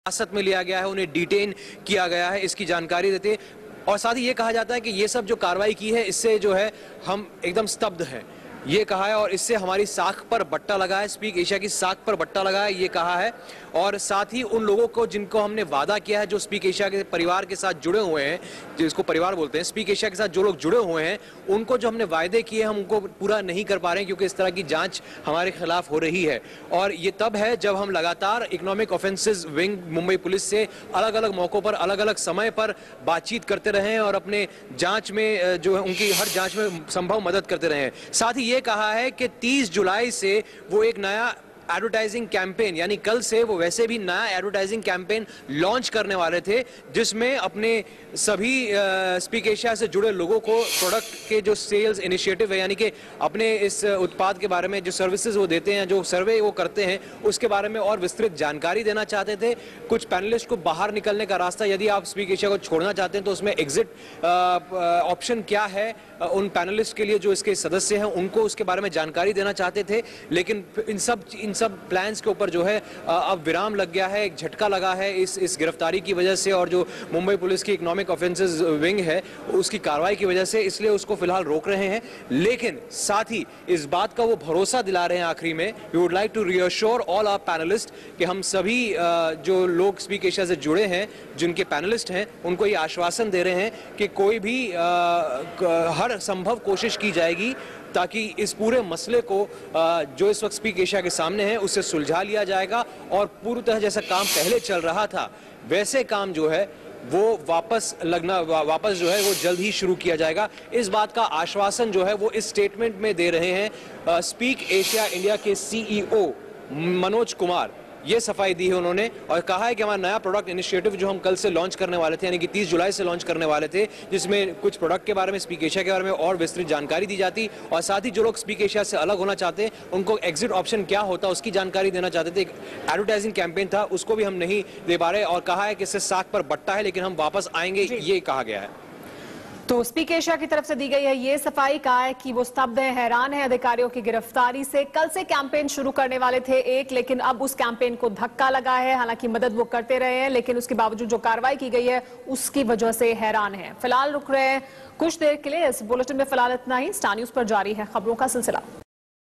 हिरासत में लिया गया है, उन्हें डिटेन किया गया है, इसकी जानकारी देते। और साथ ही ये कहा जाता है कि ये सब जो कार्रवाई की है इससे जो है हम एकदम स्तब्ध हैं, ये कहा है। और इससे हमारी साख पर बट्टा लगा है, स्पीक एशिया की साख पर बट्टा लगा है, ये कहा है। और साथ ही उन लोगों को जिनको हमने वादा किया है, जो स्पीक एशिया के परिवार के साथ जुड़े हुए हैं, जिसको परिवार बोलते हैं, स्पीक एशिया के साथ जो लोग जुड़े हुए हैं, उनको जो हमने वायदे किए हम उनको पूरा नहीं कर पा रहे हैं, क्योंकि इस तरह की जांच हमारे खिलाफ हो रही है। और ये तब है जब हम लगातार economic offences wing Mumbai police से अलग अलग मौकों पर अलग अलग समय पर बातचीत करते रहे हैं और अपने जांच में जो है उनकी हर जांच में संभव मदद करते रहे हैं। साथ ही ये कहा है कि 30 जुलाई से वो एक नया एडवर्टाइजिंग कैंपेन, यानी कल से वो वैसे भी नया एडवर्टाइजिंग कैंपेन लॉन्च करने वाले थे, जिसमें अपने सभी स्पीक एशिया से जुड़े लोगों को प्रोडक्ट के जो सेल्स इनिशिएटिव है, यानी कि अपने इस उत्पाद के बारे में जो सर्विसेज वो देते हैं, जो सर्वे वो करते हैं, उसके बारे में और विस्तृत जानकारी देना चाहते थे। कुछ पैनलिस्ट को बाहर निकलने का रास्ता, यदि आप स्पीक एशिया को छोड़ना चाहते हैं तो उसमें एग्जिट ऑप्शन क्या है, उन पैनलिस्ट के लिए जो इसके सदस्य हैं उनको उसके बारे में जानकारी देना चाहते थे। लेकिन इन सब प्लान्स के ऊपर जो है अब विराम लग गया है, एक झटका लगा है इस गिरफ्तारी की वजह से, और जो मुंबई पुलिस की इकोनॉमिक ऑफेंसेस विंग है उसकी कार्रवाई की वजह से, इसलिए उसको फिलहाल रोक रहे हैं। लेकिन साथ ही इस बात का वो भरोसा दिला रहे हैं आखिरी में, we would like to reassure all our panelist कि हम सभी जो लोग स्पीक एशिया से जुड़े हैं, जिनके पैनलिस्ट हैं, उनको ये आश्वासन दे रहे हैं कि कोई भी हर संभव कोशिश की जाएगी ताकि इस पूरे मसले को जो इस वक्त स्पीक एशिया के सामने है उससे सुलझा लिया जाएगा। और पूरी तरह जैसा काम पहले चल रहा था वैसे काम जो है वो वापस जो है वो जल्द ही शुरू किया जाएगा। इस बात का आश्वासन जो है वो इस स्टेटमेंट में दे रहे हैं स्पीक एशिया इंडिया के सीईओ मनोज कुमार। ये सफाई दी है उन्होंने और कहा है कि हमारा नया प्रोडक्ट इनिशिएटिव जो हम कल से लॉन्च करने वाले थे, यानी कि 30 जुलाई से लॉन्च करने वाले थे, जिसमें कुछ प्रोडक्ट के बारे में, स्पीक एशिया के बारे में और विस्तृत जानकारी दी जाती, और साथ ही जो लोग स्पीक एशिया से अलग होना चाहते हैं उनको एग्जिट ऑप्शन क्या होता है उसकी जानकारी देना चाहते थे। एक एडवर्टाइजिंग कैंपेन था, उसको भी हम नहीं दे पा रहे, और कहा है कि इससे साख पर बट्टा है, लेकिन हम वापस आएंगे, ये कहा गया है। तो स्पीक एशिया की तरफ से दी गई है ये सफाई, कहा है कि वो स्तब्ध है, हैरान है अधिकारियों की गिरफ्तारी से। कल से कैंपेन शुरू करने वाले थे एक, लेकिन अब उस कैंपेन को धक्का लगा है। हालांकि मदद वो करते रहे हैं, लेकिन उसके बावजूद जो कार्रवाई की गई है उसकी वजह से हैरान है। फिलहाल रुक रहे हैं कुछ देर के लिए। इस बुलेटिन में फिलहाल इतना ही। स्टार न्यूज पर जारी है खबरों का सिलसिला।